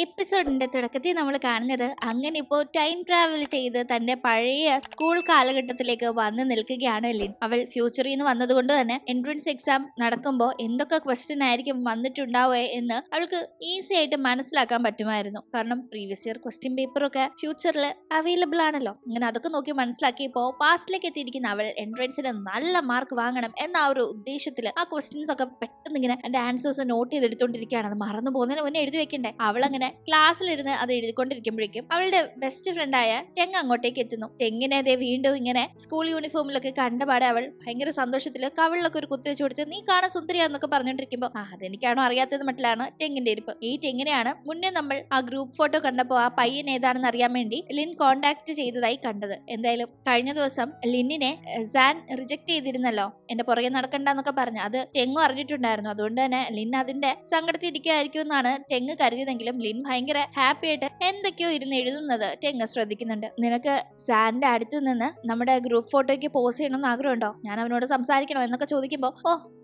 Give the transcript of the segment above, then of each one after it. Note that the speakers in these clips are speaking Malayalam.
എപ്പിസോഡിന്റെ തുടക്കത്തിൽ നമ്മൾ കാണുന്നത് അങ്ങനെ ഇപ്പോൾ ടൈം ട്രാവൽ ചെയ്ത് തന്റെ പഴയ സ്കൂൾ കാലഘട്ടത്തിലേക്ക് വന്ന് നിൽക്കുകയാണ് ലിൻ. അവൾ ഫ്യൂച്ചറിൽ നിന്ന് വന്നതുകൊണ്ട് തന്നെ എൻട്രൻസ് എക്സാം നടക്കുമ്പോൾ എന്തൊക്കെ ക്വസ്റ്റ്യൻ ആയിരിക്കും വന്നിട്ടുണ്ടാവുക എന്ന് അവൾക്ക് ഈസി ആയിട്ട് മനസ്സിലാക്കാൻ പറ്റുമായിരുന്നു. കാരണം പ്രീവിയസ് ഇയർ ക്വസ്റ്റ്യൻ പേപ്പറൊക്കെ ഫ്യൂച്ചറിൽ അവൈലബിൾ ആണല്ലോ. അങ്ങനെ അതൊക്കെ നോക്കി മനസ്സിലാക്കിയപ്പോൾ പാസ്റ്റിലേക്ക് എത്തിയിരിക്കുന്ന അവൾ എൻട്രൻസിന് നല്ല മാർക്ക് വാങ്ങണം എന്ന ആ ഒരു ഉദ്ദേശത്തിൽ ആ ക്വസ്റ്റ്യൻസ് ഒക്കെ പെട്ടെന്ന് ഇങ്ങനെ എന്റെ ആൻസേഴ്സ് നോട്ട് ചെയ്തെടുത്തോണ്ടിരിക്കുകയാണ്. അത് മറന്നു പോകുന്നതിന് മുന്നേ എഴുതി വെക്കണ്ടേ. അവളങ്ങനെ ക്ലാസ്സിലിരുന്ന് അത് എഴുതിക്കൊണ്ടിരിക്കുമ്പോഴേക്കും അവളുടെ ബെസ്റ്റ് ഫ്രണ്ടായ ടെങ് അങ്ങോട്ടേക്ക് എത്തുന്നു. ടെങ്ങിനെ അതേ വീണ്ടും ഇങ്ങനെ സ്കൂൾ യൂണിഫോമിലൊക്കെ കണ്ടപാടെ അവൾ ഭയങ്കര സന്തോഷത്തില് കവിളിലൊക്കെ ഒരു കുത്തി വെച്ച് കൊടുത്ത് നീ കാണാൻ സുന്ദരിയാന്നൊക്കെ പറഞ്ഞോണ്ടിരിക്കുമ്പോ അതെനിക്കാണോ അറിയാത്തത് മട്ടിലാണ് ടെങ്ങിന്റെ ഇരിപ്പ്. ഈ ടെങ്ങിനെയാണ് മുന്നേ നമ്മൾ ആ ഗ്രൂപ്പ് ഫോട്ടോ കണ്ടപ്പോ ആ പയ്യൻ ഏതാണെന്ന് അറിയാൻ വേണ്ടി ലിൻ കോണ്ടാക്ട് ചെയ്തതായി കണ്ടത്. എന്തായാലും കഴിഞ്ഞ ദിവസം ലിന്നിനെ സാൻ റിജക്ട് ചെയ്തിരുന്നല്ലോ, എന്റെ പുറകെ നടക്കണ്ടെന്നൊക്കെ പറഞ്ഞു. അത് ടെങ്ങും അറിഞ്ഞിട്ടുണ്ടായിരുന്നു. അതുകൊണ്ട് തന്നെ ലിൻ അതിന്റെ സങ്കടത്തിരിക്കായിരിക്കും എന്നാണ് ടെങ് കരുതിയതെങ്കിലും ലിൻ ഭയങ്കര ഹാപ്പി ആയിട്ട് എന്തൊക്കെയോ ഇരുന്ന് എഴുതുന്നത് ടെങ് ശ്രദ്ധിക്കുന്നുണ്ട്. നിനക്ക് സാറിന്റെ അടുത്ത് നിന്ന് നമ്മുടെ ഗ്രൂപ്പ് ഫോട്ടോയ്ക്ക് പോസ്റ്റ് ചെയ്യണമെന്ന് ആഗ്രഹമുണ്ടോ? ഞാൻ അവനോട് സംസാരിക്കണോ എന്നൊക്കെ ചോദിക്കുമ്പോ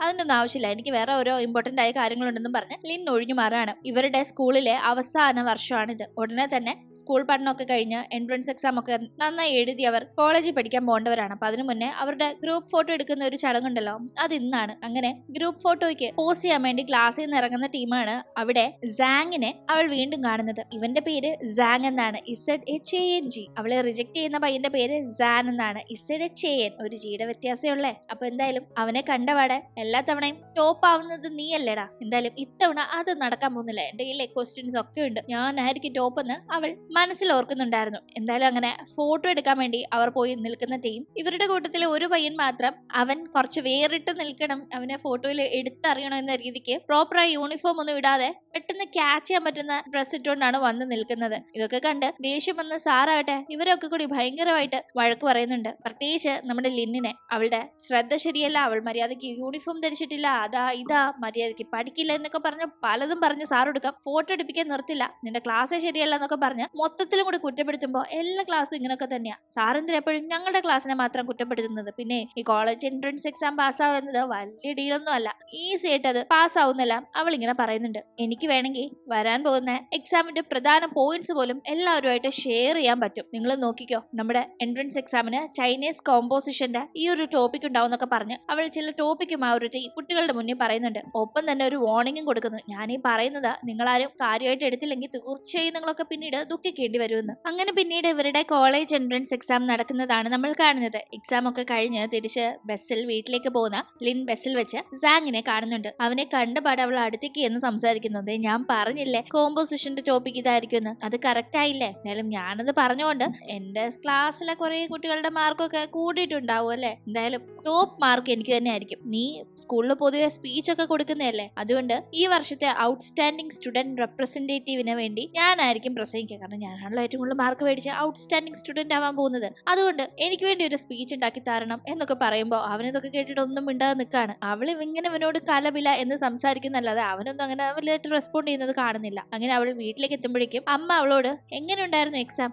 അതിനൊന്നും ആവശ്യമില്ല, എനിക്ക് വേറെ ഓരോ ഇമ്പോർട്ടന്റ് ആയ കാര്യങ്ങളുണ്ടെന്നും പറഞ്ഞ് ലിൻ ഒഴിഞ്ഞു മാറാണ്. ഇവരുടെ സ്കൂളിലെ അവസാന വർഷമാണിത്. ഉടനെ തന്നെ സ്കൂൾ പഠനമൊക്കെ കഴിഞ്ഞ് എൻട്രൻസ് എക്സാം ഒക്കെ നന്നായി എഴുതി അവർ കോളേജിൽ പഠിക്കാൻ പോകേണ്ടവരാണ്. അപ്പൊ അതിനു മുന്നേ അവരുടെ ഗ്രൂപ്പ് ഫോട്ടോ എടുക്കുന്ന ഒരു ചടങ്ങുണ്ടല്ലോ, അത് ഇന്നാണ്. അങ്ങനെ ഗ്രൂപ്പ് ഫോട്ടോയ്ക്ക് പോസ്റ്റ് ചെയ്യാൻ വേണ്ടി ക്ലാസ്സിൽ നിന്ന് ഇറങ്ങുന്ന ടീമാണ് അവിടെ സാങ്ങിനെ അവൾ വീണ്ടും കാണുന്നത്. ഇവന്റെ പേര് സാങ് എന്നാണ്, ZHANG. അവളെ റിജക്ട് ചെയ്യുന്ന പയ്യന്റെ പേര് സാൻ എന്നാണ്, ZHAN. ഒരു ജിയുടെ വ്യത്യാസമേ ഉള്ളേ. അപ്പൊ എന്തായാലും അവനെ കണ്ടപാടെ എല്ലാ തവണയും ടോപ്പ് ആവുന്നത് നീയല്ലേടാ, എന്തായാലും ഇത്തവണ അത് നടക്കാൻ പോകുന്നില്ല, എന്റെ കയ്യിലെ ക്വസ്റ്റ്യൻസ് ഒക്കെ ഉണ്ട്, ഞാനായിരിക്കും ടോപ്പ് എന്ന് അവൾ മനസ്സിൽ ഓർക്കുന്നുണ്ടായിരുന്നു. എന്തായാലും അങ്ങനെ ഫോട്ടോ എടുക്കാൻ വേണ്ടി അവർ പോയി നിൽക്കുന്ന ടീം. ഇവരുടെ കൂട്ടത്തിലെ ഒരു പയ്യൻ മാത്രം അവൻ കുറച്ച് വേറിട്ട് നിൽക്കണം, അവനെ ഫോട്ടോയിൽ എടുത്തറിയണം എന്ന രീതിക്ക് പ്രോപ്പറായി യൂണിഫോം ഒന്നും ഇടാതെ പെട്ടെന്ന് ക്യാച്ച് ചെയ്യാൻ പറ്റുന്ന ഡ്രസ് ഇട്ടുകൊണ്ടാണ് വന്ന് നിൽക്കുന്നത്. ഇതൊക്കെ കണ്ട് ദേഷ്യം വന്ന സാറാകട്ടെ ഇവരൊക്കെ കൂടി ഭയങ്കരമായിട്ട് വഴക്ക് പറയുന്നുണ്ട്. പ്രത്യേകിച്ച് നമ്മുടെ ലിന്നിനെ. അവളുടെ ശ്രദ്ധ ശരിയല്ല, അവൾ മര്യാദയ്ക്ക് യൂണിഫോം ധരിച്ചിട്ടില്ല, അതാ ഇതാ, മര്യാദയ്ക്ക് പഠിക്കില്ല എന്നൊക്കെ പറഞ്ഞ് പലതും പറഞ്ഞ് സാർ എടുക്കാം, ഫോട്ടോ എടുപ്പിക്കാൻ നിർത്തില്ല, നിന്റെ ക്ലാസ് ശരിയല്ല എന്നൊക്കെ പറഞ്ഞ് മൊത്തത്തിലും കൂടി കുറ്റപ്പെടുത്തുമ്പോൾ എല്ലാ ക്ലാസ്സും ഇങ്ങനെയൊക്കെ തന്നെയാ. സാറെന്തിന് എപ്പോഴും ഞങ്ങളുടെ ക്ലാസ്സിനെ മാത്രം കുറ്റപ്പെടുത്തുന്നത്? പിന്നെ ഈ കോളേജ് എൻട്രൻസ് എക്സാം പാസ്സാവുന്നത് വലിയ ഡീലൊന്നും അല്ല, ഈസി ആയിട്ട് അത് പാസ്സാവുന്നെല്ലാം അവൾ ഇങ്ങനെ പറയുന്നുണ്ട്. എനിക്ക് വേണമെങ്കിൽ വരാൻ പോകുന്ന എക്സാമിന്റെ പ്രധാന പോയിന്റ്സ് പോലും എല്ലാവരുമായിട്ട് ഷെയർ ചെയ്യാൻ പറ്റും, നിങ്ങൾ നോക്കിക്കോ. നമ്മുടെ എൻട്രൻസ് എക്സാമിന് ചൈനീസ് കോമ്പോസിഷന്റെ ഈ ഒരു ടോപ്പിക് ഉണ്ടാവും എന്നൊക്കെ പറഞ്ഞ് അവൾ ചില ടോപ്പിക്കും ആ ഒരു കുട്ടികളുടെ മുന്നിൽ പറയുന്നുണ്ട്. ഒപ്പം തന്നെ ഒരു വാർണിംഗും കൊടുക്കുന്നു. ഞാൻ ഈ പറയുന്നത് നിങ്ങളാരും കാര്യമായിട്ട് എടുത്തില്ലെങ്കിൽ തീർച്ചയായും നിങ്ങളൊക്കെ പിന്നീട് ദുഃഖിക്കേണ്ടി വരുമെന്ന്. അങ്ങനെ പിന്നീട് ഇവരുടെ കോളേജ് എൻട്രൻസ് എക്സാം നടക്കുന്നതാണ് നമ്മൾ കാണുന്നത്. എക്സാം ഒക്കെ കഴിഞ്ഞ് തിരിച്ച് ബസ്സിൽ വീട്ടിലേക്ക് പോകുന്ന ലിൻ ബസ്സിൽ വെച്ച് സാങ്ങിനെ കാണുന്നുണ്ട്. അവനെ കണ്ടപാട് അവൾ അടുത്തേക്ക് എന്ന് സംസാരിക്കുന്നത്, ഞാൻ പറഞ്ഞില്ലേ കോമ്പോസിഷന്റെ ടോപ്പിക് ഇതായിരിക്കും എന്ന്, അത് കറക്റ്റ് ആയില്ലേ? എന്തായാലും ഞാനത് പറഞ്ഞുകൊണ്ട് എന്റെ ക്ലാസ്സിലെ കുറെ കുട്ടികളുടെ മാർക്കൊക്കെ കൂടിയിട്ടുണ്ടാവും അല്ലെ, എന്തായാലും ടോപ്പ് മാർക്ക് എനിക്ക് തന്നെ ആയിരിക്കും. നീ സ്കൂളിൽ പൊതുവെ സ്പീച്ച് ഒക്കെ കൊടുക്കുന്നതല്ലേ, അതുകൊണ്ട് ഈ വർഷത്തെ ഔട്ട്സ്റ്റാൻഡിംഗ് സ്റ്റുഡന്റ് റെപ്രസെന്റേറ്റീവിന് വേണ്ടി ഞാനായിരിക്കും പ്രസംഗിക്കുക. കാരണം ഞാനാണല്ലോ ഏറ്റവും കൂടുതൽ മാർക്ക് മേടിച്ച് ഔട്ട്സ്റ്റാൻഡിംഗ് സ്റ്റുഡന്റ് ആവാൻ പോകുന്നത്, അതുകൊണ്ട് എനിക്ക് വേണ്ടി ഒരു സ്പീച്ച് ഉണ്ടാക്കി തരണം എന്നൊക്കെ പറയുമ്പോൾ അവനിതൊക്കെ കേട്ടിട്ട് ഒന്നും മിണ്ടാതെ നിൽക്കാണ്. അവൾ ഇങ്ങനെ അവനോട് കലപില എന്ന് സംസാരിക്കുന്നല്ലാതെ അവനൊന്നും അങ്ങനെ വലുതായിട്ട് റെസ്പോണ്ട് ചെയ്യുന്നത് കാണുന്നില്ല. അങ്ങനെ അവൾ വീട്ടിലേക്ക് എത്തുമ്പോഴേക്കും അമ്മ അവളോട് എങ്ങനെ ഉണ്ടായിരുന്നു എക്സാം?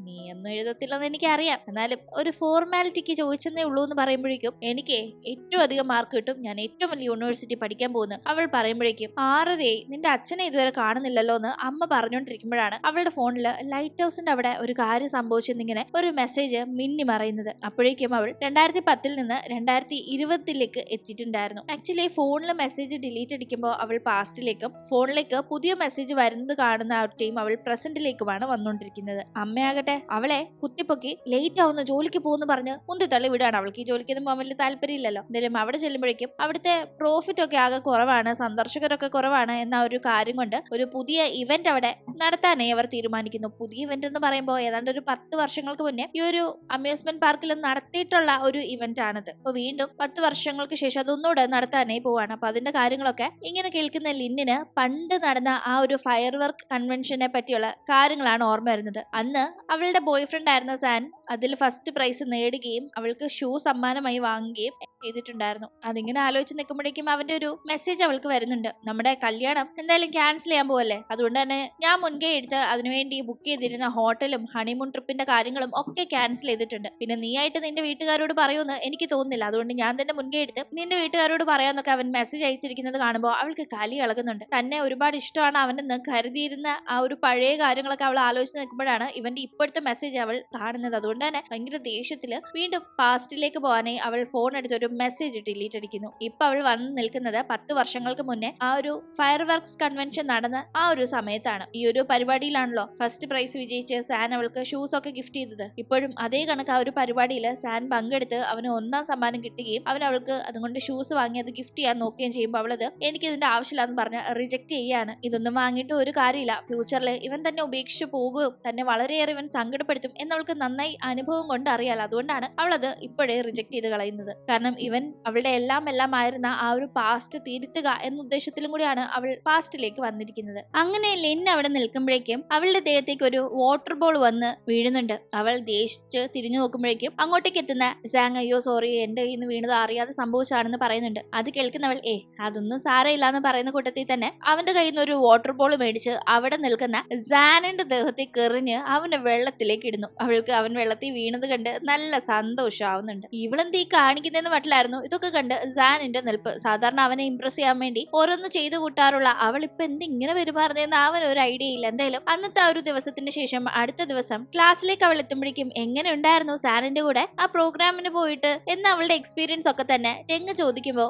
നീ ഒന്നും എഴുതത്തില്ലെന്ന് എനിക്കറിയാം, എന്നാലും ഒരു ഫോർമാലിറ്റിക്ക് ചോദിച്ചെന്നേ ഉള്ളൂ എന്ന് പറയുമ്പോഴേക്കും എനിക്ക് ഏറ്റവും അധികം മാർക്ക് കിട്ടും, ഞാൻ ഏറ്റവും വലിയ യൂണിവേഴ്സിറ്റി പഠിക്കാൻ പോകുന്നു അവൾ പറയുമ്പോഴേക്കും 6:30 നിന്റെ അച്ഛനെ ഇതുവരെ കാണുന്നില്ലല്ലോ എന്ന് അമ്മ പറഞ്ഞുകൊണ്ടിരിക്കുമ്പോഴാണ് അവളുടെ ഫോണിൽ ലൈറ്റ് ഹൗസിന്റെ അവിടെ ഒരു കാര്യം സംഭവിച്ചെന്നിങ്ങനെ ഒരു മെസ്സേജ് മിന്നി മറയുന്നത്. അപ്പോഴേക്കും അവൾ 2010 നിന്ന് 2020 എത്തിയിട്ടുണ്ടായിരുന്നു. ആക്ച്വലി ഫോണിൽ മെസ്സേജ് ഡിലീറ്റ് അടിക്കുമ്പോൾ അവൾ പാസ്റ്റിലേക്കും ഫോണിലേക്ക് പുതിയ മെസ്സേജ് വരുന്നത് കാണുന്ന ആ ടീം അവൾ പ്രസന്റിലേക്കുമാണ് വന്നുകൊണ്ടിരിക്കുന്നത്. അമ്മയാകട്ടെ അവളെ കുത്തിപ്പൊക്കി ലേറ്റ് ആവുന്ന ജോലിക്ക് പോകുന്നു പറഞ്ഞ് മുന്തി തള്ളി വിടാണ്. അവൾക്ക് ഈ ജോലിക്കൊന്നും പോകാൻ വലിയ താല്പര്യമില്ലല്ലോ. എന്തായാലും അവിടെ ചെല്ലുമ്പോഴേക്കും അവിടുത്തെ പ്രോഫിറ്റ് ഒക്കെ ആകെ കുറവാണ്, സന്ദർശകരൊക്കെ കുറവാണ് എന്ന ഒരു കാര്യം കൊണ്ട് ഒരു പുതിയ ഇവന്റ് അവിടെ നടത്താനായി അവർ തീരുമാനിക്കുന്നു. പുതിയ ഇവന്റ് എന്ന് പറയുമ്പോൾ ഏതാണ്ട് ഒരു 10 വർഷങ്ങൾക്ക് മുന്നേ ഈ ഒരു അമ്യൂസ്മെന്റ് പാർക്കിൽ നടത്തിയിട്ടുള്ള ഒരു ഇവന്റ് ആണിത്. അപ്പൊ വീണ്ടും 10 വർഷങ്ങൾക്ക് ശേഷം അതൊന്നുകൂടെ നടത്താനായി പോവാണ്. അപ്പൊ അതിന്റെ കാര്യങ്ങളൊക്കെ ഇങ്ങനെ കേൾക്കുന്ന ലിന്നിന് പണ്ട് നടന്ന ആ ഒരു ഫയർ വർക്ക് കൺവെൻഷനെ പറ്റിയുള്ള കാര്യങ്ങളാണ് ഓർമ്മ വരുന്നത്. അന്ന് അവളുടെ ബോയ് ഫ്രണ്ട് ആയിരുന്ന സാൻ അതിൽ ഫസ്റ്റ് പ്രൈസ് നേടുകയും അവൾക്ക് ഷൂ സമ്മാനമായി വാങ്ങുകയും ചെയ്തിട്ടുണ്ടായിരുന്നു. അതിങ്ങനെ ആലോചിച്ച് നിൽക്കുമ്പോഴേക്കും അവന്റെ ഒരു മെസ്സേജ് അവൾക്ക് വരുന്നുണ്ട്. നമ്മുടെ കല്യാണം എന്തായാലും ക്യാൻസൽ ചെയ്യാൻ പോവല്ലേ, അതുകൊണ്ട് തന്നെ ഞാൻ മുൻകൈ എടുത്ത് അതിനുവേണ്ടി ബുക്ക് ചെയ്തിരുന്ന ഹോട്ടലും ഹണിമൂൺ ട്രിപ്പിന്റെ കാര്യങ്ങളും ഒക്കെ ക്യാൻസൽ ചെയ്തിട്ടുണ്ട്. പിന്നെ നീ ആയിട്ട് നിന്റെ വീട്ടുകാരോട് പറയുമെന്ന് എനിക്ക് തോന്നുന്നില്ല, അതുകൊണ്ട് ഞാൻ തന്നെ മുൻകൈ എടുത്ത് നിന്റെ വീട്ടുകാരോട് പറയാന്നൊക്കെ അവൻ മെസ്സേജ് അയച്ചിരിക്കുന്നത് കാണുമ്പോൾ അവൾക്ക് കലി ഇളകുന്നുണ്ട്. തന്നെ ഒരുപാട് ഇഷ്ടമാണ് അവനെന്ന് കരുതിയിരുന്ന ആ ഒരു പഴയ കാര്യങ്ങളൊക്കെ അവൾ ആലോചിച്ച് നിൽക്കുമ്പോഴാണ് ഇവന്റെ ഇപ്പോഴത്തെ മെസ്സേജ് അവൾ കാണുന്നത്. അതുകൊണ്ട് തന്നെ ഭയങ്കര ദേഷ്യത്തില് വീണ്ടും പാസ്റ്റിലേക്ക് പോകാനായി അവൾ ഫോൺ എടുത്ത് ഒരു മെസ്സേജ് ഡിലീറ്റ് അടിക്കുന്നു. ഇപ്പൊ അവൾ വന്ന് നിൽക്കുന്നത് 10 വർഷങ്ങൾക്ക് മുന്നേ ആ ഒരു ഫയർ വർക്ക്സ് കൺവെൻഷൻ നടന്ന ആ ഒരു സമയത്താണ്. ഈ ഒരു പരിപാടിയിലാണല്ലോ ഫസ്റ്റ് പ്രൈസ് വിജയിച്ച് സാൻ അവൾക്ക് ഷൂസ് ഒക്കെ ഗിഫ്റ്റ് ചെയ്തത്. ഇപ്പോഴും അതേ കണക്ക് ആ ഒരു പരിപാടിയിൽ സാൻ പങ്കെടുത്ത് അവന് 1ാം സമ്മാനം കിട്ടുകയും അവൻ അവൾക്ക് അതുകൊണ്ട് ഷൂസ് വാങ്ങി അത് ഗിഫ്റ്റ് ചെയ്യാൻ നോക്കുകയും ചെയ്യുമ്പോൾ അവളത് എനിക്ക് ഇതിന്റെ ആവശ്യമില്ലാന്ന് പറഞ്ഞ് റിജക്ട് ചെയ്യാണ്. ഇതൊന്നും വാങ്ങിയിട്ട് ഒരു കാര്യമില്ല, ഫ്യൂച്ചറിൽ ഇവൻ തന്നെ ഉപേക്ഷിച്ചു പോകുകയും തന്നെ വളരെയേറെ ഇവൻ സങ്കടപ്പെടുത്തും എന്നവൾക്ക് നന്നായി അനുഭവം കൊണ്ട് അറിയാലോ. അതുകൊണ്ടാണ് അവളത് ഇപ്പോഴേ റിജക്ട് ചെയ്ത് കളയുന്നത്. കാരണം ഇവൻ അവളുടെ എല്ലാം ആയിരുന്ന ആ ഒരു പാസ്റ്റ് തിരുത്തുക എന്ന ഉദ്ദേശത്തിലും കൂടിയാണ് അവൾ പാസ്റ്റിലേക്ക് വന്നിരിക്കുന്നത്. അങ്ങനെ ലിൻ അവിടെ നിൽക്കുമ്പോഴേക്കും അവളുടെ ദേഹത്തേക്ക് ഒരു വാട്ടർ ബോൾ വന്ന് വീഴുന്നുണ്ട്. അവൾ ദേഷിച്ച് തിരിഞ്ഞു നോക്കുമ്പോഴേക്കും അങ്ങോട്ടേക്ക് എത്തുന്ന സാങ് അയ്യോ സോറി എന്റെ കയ്യിൽ നിന്ന് വീണത് അറിയാതെ സംഭവിച്ചാണെന്ന് പറയുന്നുണ്ട്. അത് കേൾക്കുന്നവൾ അതൊന്നും സാരമില്ലാന്ന് പറയുന്ന കൂട്ടത്തിൽ തന്നെ അവന്റെ കയ്യിൽ നിന്ന് ഒരു വാട്ടർ ബോൾ മേടിച്ച് അവിടെ നിൽക്കുന്ന സാനിന്റെ ദേഹത്തേക്ക് എറിഞ്ഞ് അവന്റെ വെള്ളത്തിലേക്ക് ഇടുന്നു. അവൾക്ക് അവൻ വെള്ളത്തിൽ വീണത് കണ്ട് നല്ല സന്തോഷമാവുന്നുണ്ട്. ഇവളെന്തീ കാണിക്കുന്നതെന്ന് മട്ടിലായിരുന്നു ഇതൊക്കെ കണ്ട് സാനിന്റെ നിൽപ്പ്. സാധാരണ അവനെ ഇംപ്രസ് ചെയ്യാൻ വേണ്ടി ഓരോന്ന് ചെയ്തു കൂട്ടാറുള്ള അവൾ ഇപ്പൊ എന്തിങ്ങനെ പെരുമാറുന്നതെന്ന് അവൻ ഒരു ഐഡിയ ഇല്ല. എന്തായാലും അന്നത്തെ ആ ഒരു ദിവസത്തിന് ശേഷം അടുത്ത ദിവസം ക്ലാസ്സിലേക്ക് അവൾ എത്തുമ്പോഴേക്കും എങ്ങനെ ഉണ്ടായിരുന്നു സാനിന്റെ കൂടെ ആ പ്രോഗ്രാമിന് പോയിട്ട് എന്ന അവളുടെ എക്സ്പീരിയൻസ് ഒക്കെ തന്നെ ടെങ് ചോദിക്കുമ്പോ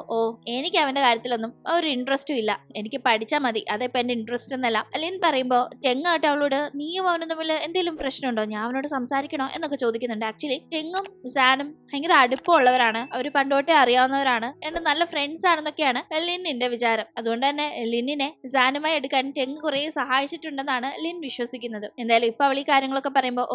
എനിക്ക് അവന്റെ കാര്യത്തിലൊന്നും ഒരു ഇൻട്രസ്റ്റും ഇല്ല, എനിക്ക് പഠിച്ചാൽ മതി, അതിപ്പോ എന്റെ ഇൻട്രസ്റ്റ് എന്നല്ല അലിൻ പറയുമ്പോ ടെങ് ആയിട്ട് അവളോട് നീയും അവനും തമ്മിൽ എന്തെങ്കിലും പ്രശ്നമുണ്ടോ, ഞാൻ അവനോട് സംസാരിക്കണോ എന്നൊക്കെ ചോദിക്കുന്നുണ്ട്. ആക്ച്വലി ടെങ്ങും സാനും ഭയങ്കര അടുപ്പമുള്ളവരാണ്, അവർ പണ്ടോട്ടേ അറിയാവുന്നവരാണ്, എന്റെ നല്ല ഫ്രണ്ട്സ് ആണെന്നൊക്കെയാണ് ലിന്നിന്റെ വിചാരം. അതുകൊണ്ട് തന്നെ ലിന്നിനെ സാനുമായി എടുക്കാൻ ടെങ് കുറെ സഹായിച്ചിട്ടുണ്ടെന്നാണ് ലിൻ വിശ്വസിക്കുന്നത്. എന്തായാലും ഇപ്പൊ അവൾ ഈ കാര്യങ്ങളൊക്കെ പറയുമ്പോ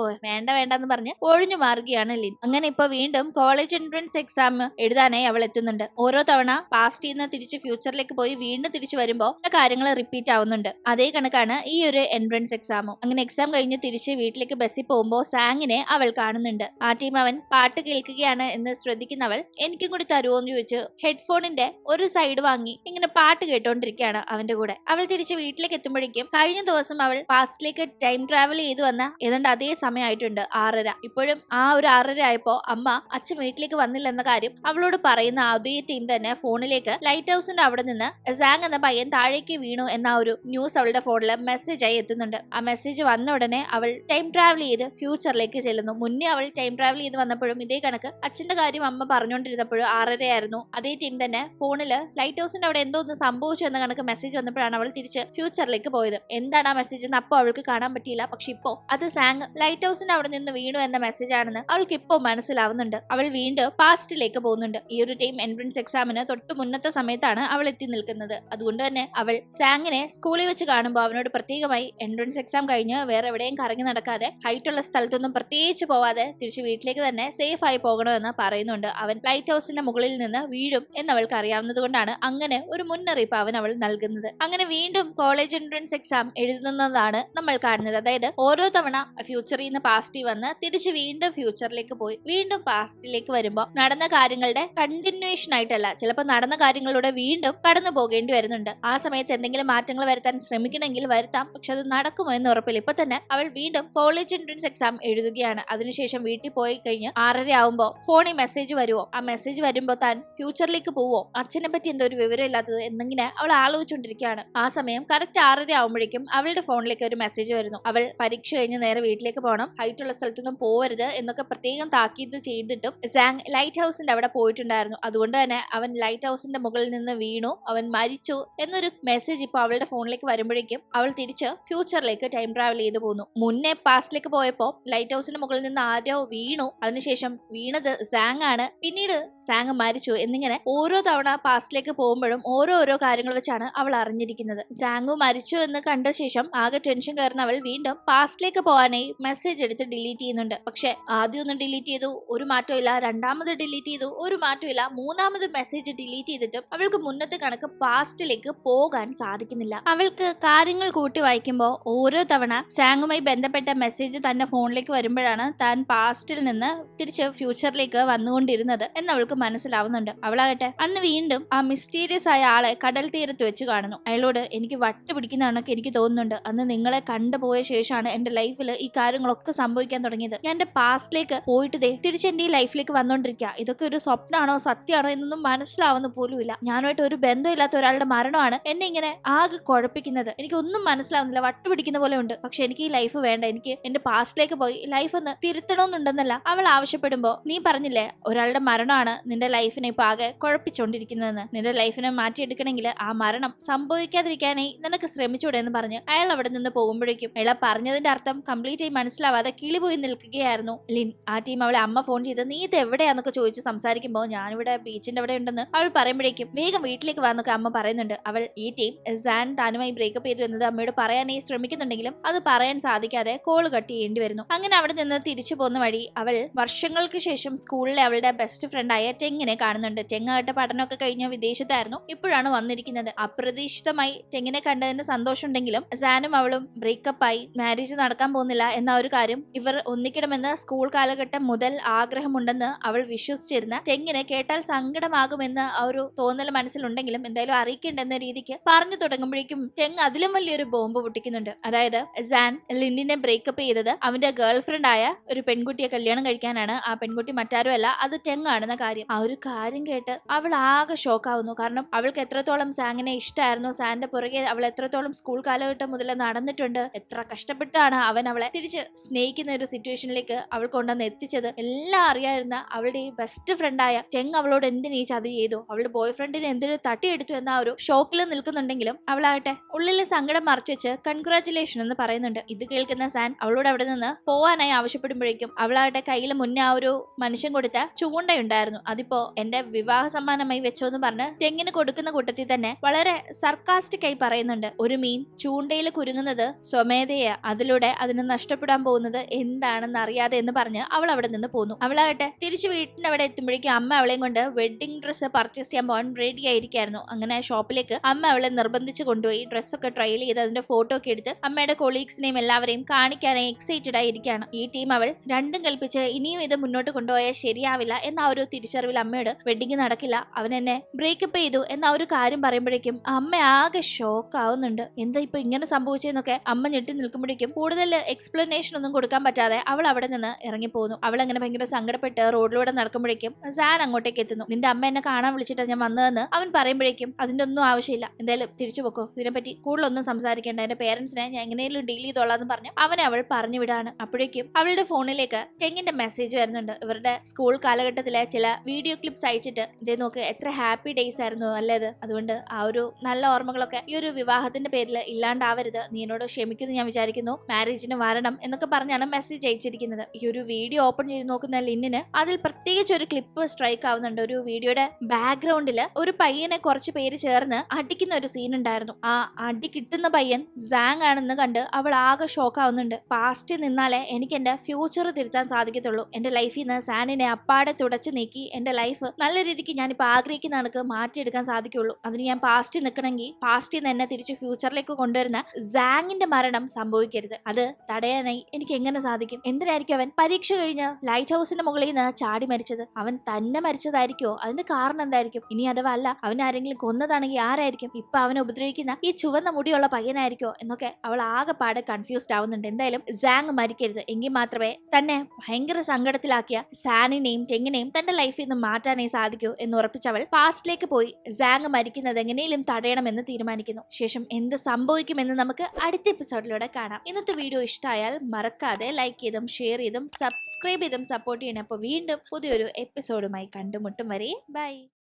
വേണ്ടെന്ന് പറഞ്ഞ് ഒഴിഞ്ഞു മാറുകയാണ് ലിൻ. അങ്ങനെ ഇപ്പൊ വീണ്ടും കോളേജ് എൻട്രൻസ് എക്സാം എഴുതാനായി അവൾ എത്തുന്നുണ്ട്. ഓരോ തവണ പാസ്റ്റിൽ നിന്ന് തിരിച്ച് ഫ്യൂച്ചറിലേക്ക് പോയി വീണ്ടും തിരിച്ചു വരുമ്പോ കാര്യങ്ങൾ റിപ്പീറ്റ് ആവുന്നുണ്ട്. അതേ കണക്കാണ് ഈ ഒരു എൻട്രൻസ് എക്സാമും. അങ്ങനെ എക്സാം കഴിഞ്ഞ് തിരിച്ച് വീട്ടിലേക്ക് ബസ്സിൽ പോകുമ്പോൾ സാങ്ങിനെ അവൾ കാണുന്നുണ്ട്. ആ ടീം അവൻ പാട്ട് കേൾക്കുകയാണ് എന്ന് ശ്രദ്ധിക്കുന്നവൾ എനിക്കും കൂടി തരുമോ എന്ന് ചോദിച്ച് ഹെഡ്ഫോണിന്റെ ഒരു സൈഡ് വാങ്ങി ഇങ്ങനെ പാട്ട് കേട്ടോണ്ടിരിക്കുകയാണ് അവന്റെ കൂടെ. അവൾ തിരിച്ച് വീട്ടിലേക്ക് എത്തുമ്പോഴേക്കും കഴിഞ്ഞ ദിവസം അവൾ പാസ്റ്റിലേക്ക് ടൈം ട്രാവൽ ചെയ്തു വന്ന ഏതാണ്ട് അതേ സമയമായിട്ടുണ്ട്, 6:30. ഇപ്പോഴും ആ ഒരു 6:30 ആയപ്പോ അമ്മ അച്ഛൻ വീട്ടിലേക്ക് വന്നില്ല എന്ന കാര്യം അവളോട് പറയുന്ന അതേ ടീം തന്നെ ഫോണിലേക്ക് ലൈറ്റ് ഹൗസിന്റെ അവിടെ നിന്ന് സാങ് എന്ന പയ്യൻ താഴേക്ക് വീണു എന്ന ഒരു ന്യൂസ് അവളുടെ ഫോണിൽ മെസ്സേജ് ആയി എത്തുന്നുണ്ട്. ആ മെസ്സേജ് വന്ന ഉടനെ അവൾ ടൈം ട്രാവൽ ചെയ്ത് ഫ്യൂച്ചറിലേക്ക് ചെല്ലുന്നു. മുന്നേ അവൾ ടൈം ട്രാവൽ ചെയ്ത് വന്നപ്പോഴും ഇതേ കണക്ക് അച്ഛന്റെ കാര്യം അമ്മ പറഞ്ഞുകൊണ്ടിരുന്നപ്പോഴും 6:30 ആയിരുന്നു. അതേ ടീം തന്നെ ഫോണില് ലൈറ്റ് ഹൗസിന്റെ അവിടെ എന്തോ ഒന്ന് സംഭവിച്ചു എന്ന കണക്ക് മെസ്സേജ് വന്നപ്പോഴാണ് അവൾ തിരിച്ച് ഫ്യൂച്ചറിലേക്ക് പോയത്. എന്താണ് ആ മെസ്സേജ് എന്ന് അപ്പോൾ അവൾക്ക് കാണാൻ പറ്റിയില്ല. പക്ഷെ ഇപ്പോ അത് സാങ് ലൈറ്റ് ഹൗസിന്റെ അവിടെ നിന്ന് വീണു എന്ന മെസ്സേജ് ആണെന്ന് അവൾക്ക് ഇപ്പോ മനസ്സിലാവുന്നുണ്ട്. അവൾ വീണ്ടും പാസ്റ്റിലേക്ക് പോകുന്നുണ്ട്. ഈ ഒരു ടൈം എൻട്രൻസ് എക്സാമിന് തൊട്ട് മുന്നത്തെ സമയത്താണ് അവൾ എത്തി നിൽക്കുന്നത്. അതുകൊണ്ട് തന്നെ അവൾ സാങ്ങിനെ സ്കൂളിൽ വെച്ച് കാണുമ്പോൾ അവനോട് പ്രത്യേകമായി എൻട്രൻസ് എക്സാം കഴിഞ്ഞ് വേറെ എവിടെയും കറങ്ങി നടക്കാതെ ഹൈറ്റുള്ള സ്ഥലത്തൊന്നും പ്രത്യേകിച്ച് പോവാതെ തിരിച്ച് വീട്ടിലേക്ക് തന്നെ സേഫ് ആയി പോകണമെന്ന് പറയുന്നുണ്ട്. അവൻ ലൈറ്റ് ഹൗസിന്റെ മുകളിൽ നിന്ന് വീഴും എന്നവൾക്ക് അറിയാവുന്നത് കൊണ്ടാണ് അങ്ങനെ ഒരു മുന്നറിയിപ്പ് അവൾ നൽകുന്നത്. അങ്ങനെ വീണ്ടും കോളേജ് എൻട്രൻസ് എക്സാം എഴുതുന്നതാണ് നമ്മൾ കാണുന്നത്. അതായത് ഓരോ തവണ ഫ്യൂച്ചറിൽ നിന്ന് പാസ്റ്റിൽ വന്ന് തിരിച്ച് വീണ്ടും ഫ്യൂച്ചറിലേക്ക് പോയി വീണ്ടും പാസ്റ്റിലേക്ക് വരുമ്പോൾ നടന്ന കാര്യങ്ങളുടെ കണ്ടിന്യൂവേഷൻ ആയിട്ടല്ല, ചിലപ്പോൾ നടന്ന കാര്യങ്ങളിലൂടെ വീണ്ടും കടന്നു പോകേണ്ടി വരുന്നുണ്ട്. ആ സമയത്ത് എന്തെങ്കിലും മാറ്റങ്ങൾ വരുത്താൻ ശ്രമിക്കണമെങ്കിൽ വരുത്താം, പക്ഷെ അത് നടക്കുമോ എന്ന് ഉറപ്പില്ല. ഇപ്പൊ തന്നെ അവൾ വീണ്ടും കോളേജ് എൻട്രൻസ് എക്സാം എഴുതുകയാണ്. അതിനുശേഷം വീട്ടിൽ പോയി കഴിഞ്ഞ് 6:30 ആവുമ്പോ ഫോണിൽ മെസ്സേജ് വരുമോ, ആ മെസ്സേജ് വരുമ്പോ താൻ ഫ്യൂച്ചറിലേക്ക് പോവോ, അച്ഛനെ പറ്റി എന്തോ ഒരു വിവരം ഇല്ലാത്തത് എന്നിങ്ങനെ അവൾ ആലോചിച്ചുകൊണ്ടിരിക്കുകയാണ്. ആ സമയം കറക്റ്റ് 6:30 ആവുമ്പോഴേക്കും അവളുടെ ഫോണിലേക്ക് ഒരു മെസ്സേജ് വരുന്നു. അവൾ പരീക്ഷ കഴിഞ്ഞ് നേരെ വീട്ടിലേക്ക് പോകണം, ഹൈറ്റുള്ള സ്ഥലത്തൊന്നും പോവരുത് എന്നൊക്കെ പ്രത്യേകം താക്കീത് ചെയ്തിട്ടും സാങ് ലൈറ്റ് ഹൗസിന്റെ അവിടെ പോയിട്ടുണ്ടായിരുന്നു. അതുകൊണ്ട് തന്നെ അവൻ ലൈറ്റ് ഹൗസിന്റെ മുകളിൽ നിന്ന് വീണു, അവൻ മരിച്ചു എന്നൊരു മെസ്സേജ് ഇപ്പൊ അവളുടെ ഫോണിലേക്ക് വരുമ്പോഴേക്കും അവൾ തിരിച്ച് ഫ്യൂച്ചറിലേക്ക് ടൈം ട്രാവൽ ചെയ്തു പോകുന്നു. മുന്നേ പാസ്റ്റിലേക്ക് പോയപ്പോ ലൈറ്റ് ഹൗസിന്റെ മുകളിൽ നിന്ന് ആരോ വീണു, അതിനുശേഷം വീണത് സാങ് ആണ്, പിന്നീട് സാങ് മരിച്ചു എന്നിങ്ങനെ ഓരോ തവണ പാസ്റ്റിലേക്ക് പോകുമ്പോഴും ഓരോ കാര്യങ്ങൾ വെച്ചാണ് അവൾ അറിഞ്ഞിരിക്കുന്നത്. സാങ് മരിച്ചു എന്ന് കണ്ട ശേഷം ആകെ ടെൻഷൻ കയറുന്ന അവൾ വീണ്ടും പാസ്റ്റിലേക്ക് പോകാനായി മെസ്സേജ് എടുത്ത് ഡിലീറ്റ് ചെയ്യുന്നുണ്ട്. പക്ഷെ ആദ്യം ഒന്ന് ഡിലീറ്റ് ചെയ്തു, ഒരു മാറ്റവും ഇല്ല. രണ്ടാമത് ഡിലീറ്റ് ചെയ്തു, ഒരു മാറ്റവും ഇല്ല. മൂന്നാമത് മെസ്സേജ് ഡിലീറ്റ് ചെയ്തിട്ടും അവൾക്ക് മുന്നത്തെ കണക്ക് പാസ്റ്റിലേക്ക് പോകാൻ സാധിക്കുന്നില്ല. അവൾക്ക് കാര്യങ്ങൾ കൂട്ടി വായിക്കുമ്പോൾ ഓരോ തവണ സാങ്ങുമായി ബന്ധപ്പെട്ട മെസ്സേജ് തന്റെ ഫോണിലേക്ക് വരുമ്പോഴാണ് താൻ പാസ്റ്റിൽ നിന്ന് തിരിച്ച് ഫ്യൂച്ചറിലേക്ക് വന്നുകൊണ്ടിരുന്നത് എന്ന് അവൾക്ക് അവൾക്ക് മനസ്സിലാവുന്നുണ്ട്. അവളാകട്ടെ അന്ന് വീണ്ടും ആ മിസ്റ്റീരിയസ് ആയ ആളെ കടൽ തീരത്ത് വെച്ച് കാണുന്നു. അയാളോട് എനിക്ക് വട്ട് പിടിക്കുന്നതാണൊക്കെ എനിക്ക് തോന്നുന്നുണ്ട്. അന്ന് നിങ്ങളെ കണ്ടുപോയ ശേഷമാണ് എന്റെ ലൈഫിൽ ഈ കാര്യങ്ങളൊക്കെ സംഭവിക്കാൻ തുടങ്ങിയത്. ഞാൻ എന്റെ പാസ്റ്റിലേക്ക് പോയിട്ട് തിരിച്ച് എന്റെ ഈ ലൈഫിലേക്ക് വന്നോണ്ടിരിക്കുക. ഇതൊക്കെ ഒരു സ്വപ്നമാണോ സത്യമാണോ എന്നൊന്നും മനസ്സിലാവുന്ന പോലുമില്ല. ഞാനുമായിട്ട് ഒരു ബന്ധമില്ലാത്ത ഒരാളുടെ മരണമാണ് എന്നെ ഇങ്ങനെ ആകെ കുഴപ്പിക്കുന്നത്. എനിക്ക് ഒന്നും മനസ്സിലാവുന്നില്ല. വട്ട് പിടിക്കുന്ന പോലെ ഉണ്ട്. പക്ഷെ എനിക്ക് ഈ ലൈഫ് വേണ്ട. എനിക്ക് എന്റെ പാസ്റ്റിലേക്ക് പോയി ലൈഫ് ഒന്ന് തിരുത്തണമെന്നുണ്ടെന്നല്ല അവൾ ആവശ്യപ്പെടുമ്പോ, നീ പറഞ്ഞില്ലേ ഒരാളുടെ മരണമാണ് നിന്റെ ലൈഫിനെ ഇപ്പൊ ആകെ കുഴപ്പിച്ചോണ്ടിരിക്കുന്നതെന്ന്. നിന്റെ ലൈഫിനെ മാറ്റിയെടുക്കണമെങ്കിൽ ആ മരണം സംഭവിക്കാതിരിക്കാനായി നിനക്ക് ശ്രമിച്ചൂടെ എന്ന് പറഞ്ഞ് അയാൾ അവിടെ നിന്ന് പോകുമ്പോഴേക്കും അയാൾ പറഞ്ഞതിന്റെ അർത്ഥം കംപ്ലീറ്റ് ആയി മനസ്സിലാവാതെ കിളി പോയി നിൽക്കുകയായിരുന്നു ലിൻ. ആ ടീം അവളെ അമ്മ ഫോൺ ചെയ്ത് നീ ഇത് എവിടെയാന്നൊക്കെ ചോദിച്ച് സംസാരിക്കുമ്പോൾ ഞാനിവിടെ ബീച്ചിന്റെ അവിടെ ഉണ്ടെന്ന് അവൾ പറയുമ്പോഴേക്കും വേഗം വീട്ടിലേക്ക് വന്നൊക്കെ അമ്മ പറയുന്നുണ്ട്. അവൾ ഈ ടീം സാൻ താനുമായി ബ്രേക്കപ്പ് ചെയ്തു എന്നത് അമ്മയോട് പറയാനായി ശ്രമിക്കുന്നുണ്ടെങ്കിലും അത് പറയാൻ സാധിക്കാതെ കോള് കട്ട് ചെയ്യേണ്ടി വരുന്നു. അങ്ങനെ അവിടെ നിന്ന് തിരിച്ചു പോകുന്ന വഴി അവൾ വർഷങ്ങൾക്ക് ശേഷം സ്കൂളിലെ അവളുടെ ബെസ്റ്റ് ഫ്രണ്ട് ആയ ടെങ്ങിനെ കാണുന്നുണ്ട്. ടെങ് ആയിട്ട് പഠനമൊക്കെ കഴിഞ്ഞ വിദേശത്തായിരുന്നു. ഇപ്പോഴാണ് വന്നിരിക്കുന്നത്. അപ്രതീക്ഷിതമായി ടെങ്ങിനെ കണ്ടതിന് സന്തോഷമുണ്ടെങ്കിലും സാനും അവളും ബ്രേക്കപ്പ് ആയി മാരേജ് നടക്കാൻ പോകുന്നില്ല എന്ന ഒരു കാര്യം ഇവർ ഒന്നിക്കണമെന്ന് സ്കൂൾ കാലഘട്ടം മുതൽ ആഗ്രഹമുണ്ടെന്ന് അവൾ വിശ്വസിച്ചിരുന്ന ടെങ്ങിനെ കേട്ടാൽ സങ്കടമാകുമെന്ന് ആ ഒരു തോന്നൽ മനസ്സിലുണ്ടെങ്കിലും എന്തായാലും അറിയിക്കേണ്ടെന്ന രീതിക്ക് പറഞ്ഞു തുടങ്ങുമ്പോഴേക്കും ടെങ് അതിലും വലിയൊരു ബോംബ് പൊട്ടിക്കുന്നുണ്ട്. അതായത് സാൻ ലിന്നിനെ ബ്രേക്കപ്പ് ചെയ്തത് അവന്റെ ഗേൾ ഫ്രണ്ട് ആയ ഒരു പെൺകുട്ടിയെ കല്യാണം കഴിക്കാനാണ്. ആ പെൺകുട്ടി മറ്റാരും അല്ല, അത് ടെങ് ആണെന്ന കാര്യം. ആ ഒരു കാര്യം കേട്ട് അവൾ ആകെ ഷോക്കാവുന്നു. കാരണം അവൾക്ക് എത്രത്തോളം സാങ്ങിനെ ഇഷ്ടമായിരുന്നു, സാന്റെ പുറകെ അവൾ എത്രത്തോളം സ്കൂൾ കാലഘട്ടം മുതൽ നടന്നിട്ടുണ്ട്, എത്ര കഷ്ടപ്പെട്ടാണ് അവൻ അവളെ തിരിച്ച് സ്നേഹിക്കുന്ന ഒരു സിറ്റുവേഷനിലേക്ക് അവൾ കൊണ്ടുവന്ന് എത്തിച്ചത് എല്ലാം അറിയായിരുന്ന അവളുടെ ഈ ബെസ്റ്റ് ഫ്രണ്ടായ ടെങ് അവളോട് എന്തിനീ ചതി ചെയ്തു, അവളുടെ ബോയ് ഫ്രണ്ടിനെ എന്തിനു തട്ടിയെടുത്തു എന്ന ഒരു ഷോക്കിൽ നിൽക്കുന്നുണ്ടെങ്കിലും അവളാകട്ടെ ഉള്ളിലെ സങ്കടം മറച്ചു കൺഗ്രാറ്റുലേഷൻ എന്ന് പറയുന്നുണ്ട്. ഇത് കേൾക്കുന്ന സാൻ അവളോട് അവിടെ നിന്ന് പോവാനായി ആവശ്യപ്പെടുമ്പോഴേക്കും അവളാകട്ടെ കയ്യിൽ മുന്നേ ആ ഒരു മനുഷ്യൻ കൊടുത്ത ചൂണ്ടയുണ്ടായിരുന്നു, അതിപ്പോ എന്റെ വിവാഹ സമ്മാനമായി വെച്ചോ എന്ന് പറഞ്ഞ് ടെങ്ങിന് കൊടുക്കുന്ന കൂട്ടത്തിൽ തന്നെ വളരെ സർക്കാസ്റ്റിക് ആയി പറയുന്നുണ്ട്. ഒരു മീൻ ചൂണ്ടയിൽ കുരുങ്ങുന്നത് സ്വമേധയാ, അതിലൂടെ അതിന് നഷ്ടപ്പെടാൻ പോകുന്നത് എന്താണെന്ന് അറിയാതെ എന്ന് പറഞ്ഞ് അവൾ അവിടെ നിന്ന് പോന്നു. അവളാകട്ടെ തിരിച്ചു വീട്ടിന്റെ അവിടെ എത്തുമ്പോഴേക്കും അമ്മ അവളെയും കൊണ്ട് വെഡിങ് ഡ്രസ്സ് പർച്ചേസ് ചെയ്യാൻ പോകാൻ റെഡി ആയിരിക്കായിരുന്നു. അങ്ങനെ ഷോപ്പിലേക്ക് അമ്മ അവളെ നിർബന്ധിച്ച് കൊണ്ടുപോയി ഡ്രസ്സൊക്കെ ട്രയൽ ചെയ്ത് അതിന്റെ ഫോട്ടോ ഒക്കെ എടുത്ത് അമ്മയുടെ കൊളീഗ്സിനെയും എല്ലാവരെയും കാണിക്കാനായി എക്സൈറ്റഡ് ആയിരിക്കുകയാണ്. ഈ ടീം അവൾ രണ്ടും കൽപ്പിച്ച് ഇനിയും ഇത് മുന്നോട്ട് കൊണ്ടുപോയാൽ ശരിയാവില്ല എന്ന ആ ഒരു തിരിച്ചറിവിൽ അമ്മയോട് വെഡിങ് നടക്കില്ല, അവൻ എന്നെ ബ്രേക്കപ്പ് ചെയ്തു എന്ന ഒരു കാര്യം പറയുമ്പോഴേക്കും അമ്മ ആകെ ഷോക്ക് ആവുന്നുണ്ട്. എന്താ ഇപ്പൊ ഇങ്ങനെ സംഭവിച്ചെന്നൊക്കെ അമ്മ ഞെട്ടി നിൽക്കുമ്പോഴേക്കും കൂടുതൽ എക്സ്പ്ലനേഷൻ ഒന്നും കൊടുക്കാൻ പറ്റാതെ അവൾ അവിടെ നിന്ന് ഇറങ്ങിപ്പോകുന്നു. അവൾ അങ്ങനെ ഭയങ്കര സങ്കടപ്പെട്ട് റോഡിലൂടെ നടക്കുമ്പോഴേക്കും സാൻ അങ്ങോട്ടേക്ക് എത്തുന്നു. നിന്റെ അമ്മ എന്നെ കാണാൻ വിളിച്ചിട്ട് ഞാൻ വന്നതെന്ന് അവൻ പറയുമ്പോഴേക്കും അതിന്റെ ഒന്നും ആവശ്യമില്ല, എന്തായാലും തിരിച്ചു പോക്കോ, ഇതിനെപ്പറ്റി കൂടുതലൊന്നും സംസാരിക്കേണ്ട, എന്റെ പേരൻസിനെ ഞാൻ എങ്ങനെയും ഡീൽ ചെയ്തോളാന്ന് പറഞ്ഞു അവനെ അവൾ പറഞ്ഞു വിടാണ്. അപ്പോഴേക്കും അവളുടെ ഫോണിലേക്ക് ടെങ്ങിന്റെ മെസ്സേജ് വരുന്നുണ്ട്. ഇവരുടെ സ്കൂൾ കാലഘട്ടത്തിലെ ചില വീഡിയോ ക്ലിപ്സ് അയച്ചിട്ട് ഇതേ നോക്ക് എത്ര ഹാപ്പി ഡേയ്സ് ആയിരുന്നു അല്ലേത്, അതുകൊണ്ട് ആ ഒരു നല്ല ഓർമ്മകളൊക്കെ ഈ ഒരു വിവാഹത്തിന്റെ പേരിൽ ഇല്ലാണ്ടാവരുത്, നീ എന്നോട് ക്ഷമിക്കുന്നു ഞാൻ വിചാരിക്കുന്നു, മാരേജിന് വരണം എന്നൊക്കെ പറഞ്ഞാണ് മെസ്സേജ് അയച്ചിരിക്കുന്നത്. ഈ ഒരു വീഡിയോ ഓപ്പൺ ചെയ്ത് നോക്കുന്ന ലിന്നിന് അതിൽ പ്രത്യേകിച്ച് ഒരു ക്ലിപ്പ് സ്ട്രൈക്ക് ആവുന്നുണ്ട്. ഒരു വീഡിയോയുടെ ബാക്ക്ഗ്രൗണ്ടിൽ ഒരു പയ്യനെ കുറച്ച് പേര് ചേർന്ന് അടിക്കുന്ന ഒരു സീൻ ഉണ്ടായിരുന്നു. ആ അടി കിട്ടുന്ന പയ്യൻ സാങ് ആണെന്ന് കണ്ട് അവൾ ആകെ ഷോക്ക് ആവുന്നുണ്ട്. പാസ്റ്റ് നിന്നാലേ എനിക്ക് എന്റെ ഫ്യൂച്ചർ തിരുത്താൻ സാധിക്കത്തുള്ളൂ, എന്റെ ലൈഫിൽ നിന്ന് സാനിനെ അപ്പാടെ തുടച്ചു നീക്കി എന്റെ ലൈഫ് നല്ല രീതിക്ക് ഞാനിപ്പോൾ ആഗ്രഹിക്കുന്ന കണക്ക് മാറ്റിയെടുക്കാൻ സാധിക്കുള്ളൂ. അതിന് ഞാൻ പാസ്റ്റിൽ നിൽക്കണമെങ്കിൽ പാസ്റ്റിൽ നിന്ന് എന്നെ തിരിച്ച് ഫ്യൂച്ചറിലേക്ക് കൊണ്ടുവരുന്ന സാങ്ങിന്റെ മരണം സംഭവിക്കരുത്. അത് തടയാനായി എനിക്ക് എങ്ങനെ സാധിക്കും? എന്തിനായിരിക്കും അവൻ പരീക്ഷ കഴിഞ്ഞ് ലൈറ്റ് ഹൗസിന്റെ മുകളിൽ നിന്ന് ചാടി മരിച്ചത്? അവൻ തന്നെ മരിച്ചതായിരിക്കുമോ? അതിന്റെ കാരണം എന്തായിരിക്കും? ഇനി അഥവാ അല്ല അവൻ ആരെങ്കിലും കൊന്നതാണെങ്കിൽ ആരായിരിക്കും? ഇപ്പൊ അവനെ ഉപദ്രവിക്കുന്ന ഈ ചുവന്ന മുടിയുള്ള പയ്യനായിരിക്കോ എന്നൊക്കെ അവൾ ആകെപ്പാടെ കൺഫ്യൂസ്ഡ് ആവുന്നുണ്ട്. എന്തായാലും സാങ് മരിക്കരുത്, എങ്കിൽ മാത്രമേ തന്നെ ഭയങ്കര സങ്കടത്തിലാക്കിയ സാനിനെയും ടെങ്ങിനെയും തന്റെ ലൈഫിൽ നിന്ന് മാറ്റാനേ സാധിക്കൂ എന്ന് ഉറപ്പിച്ചവൾ പാസ്റ്റിലേക്ക് പോയി സാങ് മരിക്കുന്നത് എങ്ങനെയും തടയണമെന്ന് തീരുമാനിക്കുന്നു. ശേഷം എന്ത് സംഭവിക്കുമെന്ന് നമുക്ക് അടുത്ത എപ്പിസോഡിലൂടെ കാണാം. ഇന്നത്തെ വീഡിയോ ഇഷ്ടമായാൽ മറക്കാതെ ലൈക്ക് ചെയ്തും ഷെയർ ചെയ്തും സബ്സ്ക്രൈബ് ചെയ്തും സപ്പോർട്ട് ചെയ്യണം. അപ്പോൾ വീണ്ടും പുതിയൊരു എപ്പിസോഡുമായി കണ്ടുമുട്ടും വരെ ബൈ.